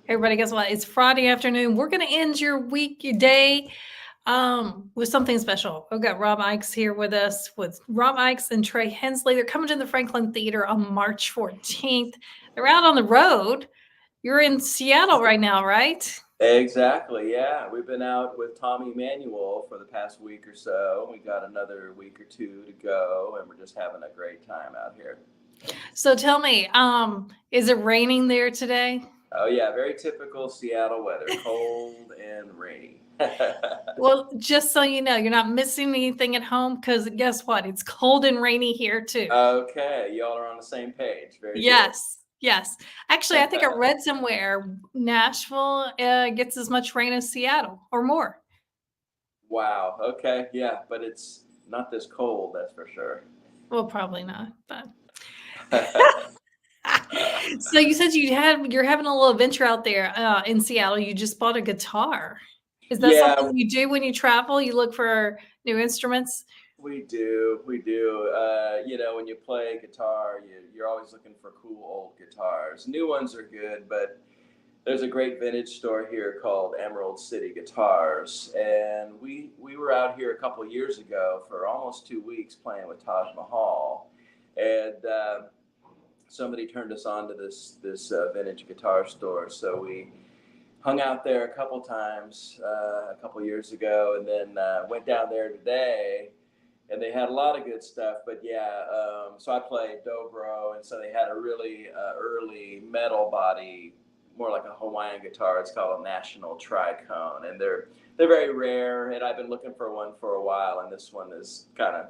Everybody, guess what? It's Friday afternoon. We're going to end your week, your day, with something special. We've got Rob Ickes here with us, with Rob Ickes and Trey Hensley. They're coming to the Franklin Theater on March 14th. They're out on the road. You're in Seattle right now, right? Exactly, yeah. We've been out with Tommy Emmanuel for the past week or so. We got another week or two to go, and we're just having a great time out here. So tell me, is it raining there today? Oh, yeah, very typical Seattle weather, cold and rainy. Well, just so you know, you're not missing anything at home because guess what? It's cold and rainy here too. Okay, y'all are on the same page. Very good. Yes, yes. Actually, I think I read somewhere Nashville gets as much rain as Seattle or more. Wow, okay, yeah, but it's not this cold, that's for sure. Well, probably not, but so you said you're having a little adventure out there in Seattle. You just bought a guitar. Is that Yeah, something you do when you travel? You look for new instruments? we do, we do. When you play guitar, you're always looking for cool old guitars. New ones are good, but there's a great vintage store here called Emerald City Guitars, and we were out here a couple years ago for almost 2 weeks playing with Taj Mahal, and somebody turned us on to this vintage guitar store, so we hung out there a couple times a couple years ago, and then went down there today, and they had a lot of good stuff. But yeah, so I played dobro, and so they had a really early metal body, more like a Hawaiian guitar. It's called a National Tricone, and they're very rare, and I've been looking for one for a while, and this one is kind of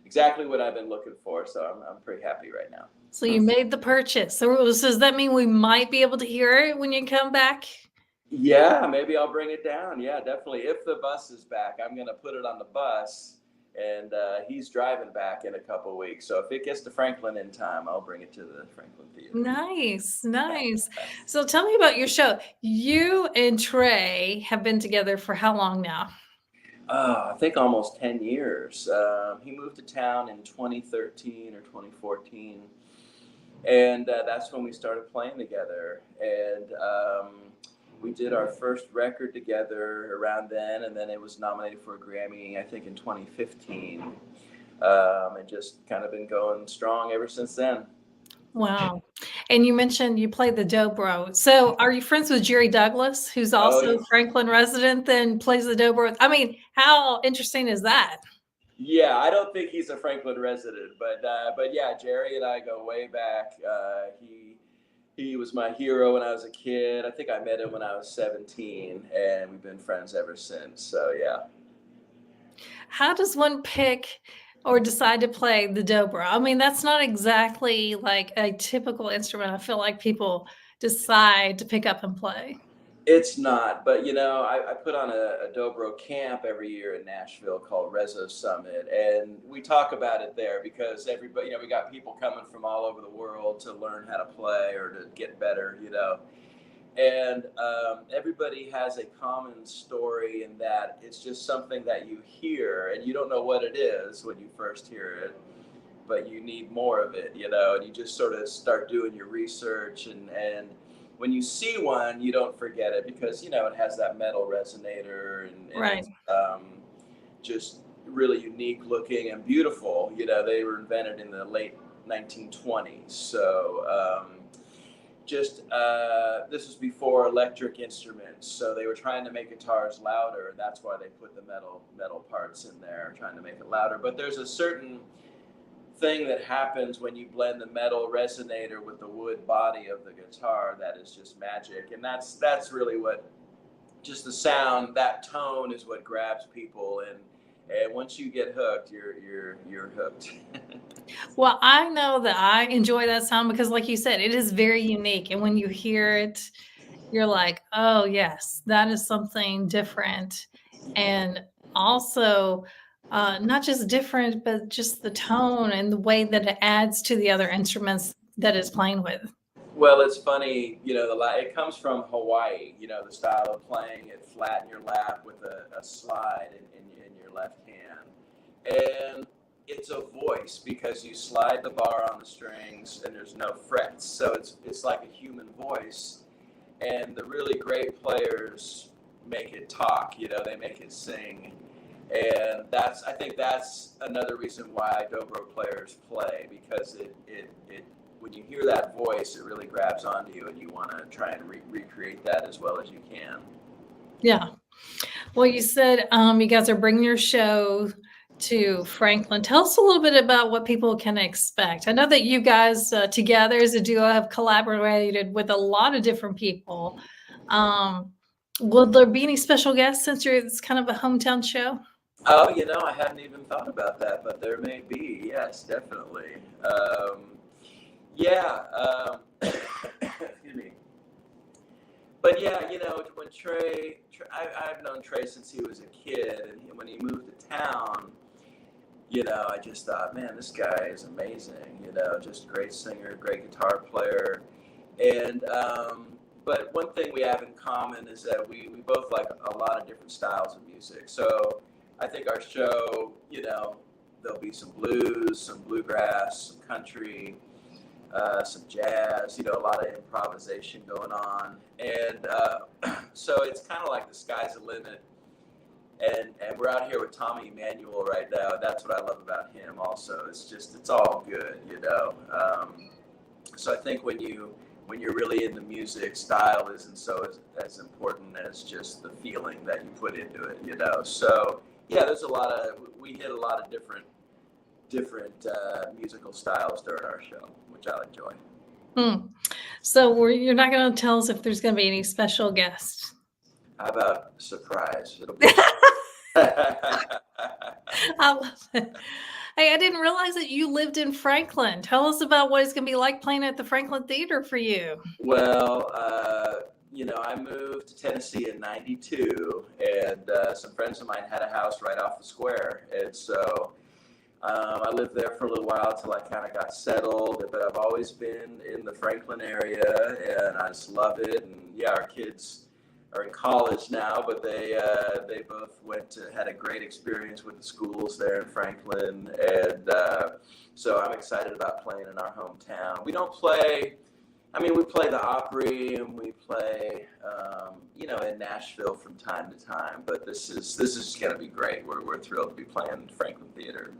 exactly what I've been looking for. So I'm pretty happy right now. So you made the purchase. So does that mean we might be able to hear it when you come back? Yeah, maybe I'll bring it down. Yeah, definitely. If the bus is back, I'm going to put it on the bus, and he's driving back in a couple of weeks. So if it gets to Franklin in time, I'll bring it to the Franklin Theater. Nice, nice. So tell me about your show. You and Trey have been together for how long now? I think almost 10 years. He moved to town in 2013 or 2014, and that's when we started playing together. And we did our first record together around then, and then it was nominated for a Grammy, I think, in 2015, and just kind of been going strong ever since then. Wow. And you mentioned you played the dobro. So are you friends with Jerry Douglas, who's Oh, also a Franklin resident, then plays the dobro? I mean, how interesting is that? yeah. I don't think he's a Franklin resident, but yeah, Jerry and I go way back. He was my hero when I was a kid. I think I met him when I was 17, and we've been friends ever since. So yeah. How does one pick or decide to play the dobro? I mean, that's not exactly like a typical instrument. I feel like people decide to pick up and play. It's not, but I put on a dobro camp every year in Nashville called Rezo Summit, and we talk about it there because everybody, we got people coming from all over the world to learn how to play or to get better, and everybody has a common story in that it's just something that you hear and you don't know what it is when you first hear it, but you need more of it, and you just sort of start doing your research, and when you see one, you don't forget it because it has that metal resonator, and Right. it's just really unique looking and beautiful. They were invented in the late 1920s, so just this was before electric instruments, so they were trying to make guitars louder, and that's why they put the metal parts in there, trying to make it louder. But there's a certain thing that happens when you blend the metal resonator with the wood body of the guitar that is just magic, and that's really what, just the sound, that tone is what grabs people, and once you get hooked, you're hooked. Well, I know that I enjoy that sound because, like you said, it is very unique. And when you hear it, you're like, oh, yes, that is something different. And also, not just different, but just the tone and the way that it adds to the other instruments that it's playing with. Well, it's funny, it comes from Hawaii, the style of playing it flat in your lap with a slide in your left hand. And it's a voice because you slide the bar on the strings and there's no frets. So it's like a human voice. and the really great players make it talk. They make it sing, and I think that's another reason why dobro players play, because it when you hear that voice, it really grabs onto you, and you want to try and recreate that as well as you can. Yeah. Well, you said you guys are bringing your show to Franklin. Tell us a little bit about what people can expect. I know that you guys together as a duo have collaborated with a lot of different people. Will there be any special guests since it's kind of a hometown show? Oh, I hadn't even thought about that, but there may be. Yes, definitely. Yeah. Excuse me. But yeah, when I've known Trey since he was a kid, and when he moved to town, I just thought, man, this guy is amazing. Just great singer, great guitar player, and but one thing we have in common is that we both like a lot of different styles of music. So I think our show, there'll be some blues, some bluegrass, some country, some jazz, a lot of improvisation going on. And so it's kind of like the sky's the limit. And we're out here with Tommy Emmanuel right now. That's what I love about him also. It's all good, So I think when you're really into music, style isn't so as important as just the feeling that you put into it, So yeah, we hit a lot of different musical styles during our show, which I enjoy. So you're not going to tell us if there's going to be any special guests? How about surprise? It'll be I love it. Hey, I didn't realize that you lived in Franklin. Tell us about what it's going to be like playing at the Franklin Theater for you. Well, I moved to Tennessee in '92, and some friends of mine had a house right off the square, and so I lived there for a little while until I kind of got settled. But I've always been in the Franklin area, and I just love it. And yeah, our kids are in college now, but they both had a great experience with the schools there in Franklin, and so I'm excited about playing in our hometown. We don't play. I mean, we play the Opry, and we play, in Nashville from time to time. But this is going to be great. We're thrilled to be playing Franklin Theater.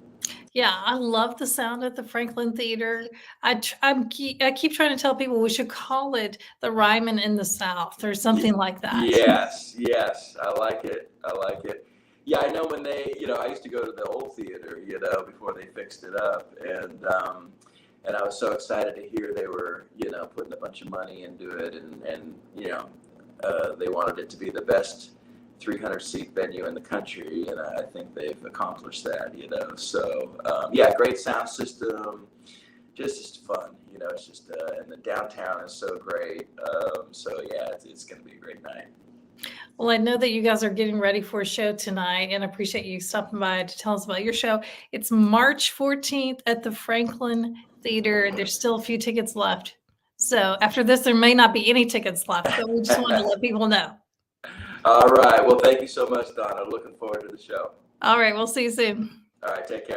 Yeah, I love the sound at the Franklin Theater. I keep trying to tell people we should call it the Ryman in the South or something like that. Yes, I like it. Yeah, I know when I used to go to the old theater, before they fixed it up, and I was so excited to hear they were, putting a bunch of money into it, and they wanted it to be the best 300-seat venue in the country, and I think they've accomplished that, So, yeah, great sound system, just fun, it's just, and the downtown is so great. So, yeah, it's going to be a great night. Well, I know that you guys are getting ready for a show tonight, and I appreciate you stopping by to tell us about your show. It's March 14th at the Franklin Theater. There's still a few tickets left. So after this, there may not be any tickets left, but we just want to let people know. All right. Well, thank you so much, Donna. Looking forward to the show. All right. We'll see you soon. All right. Take care.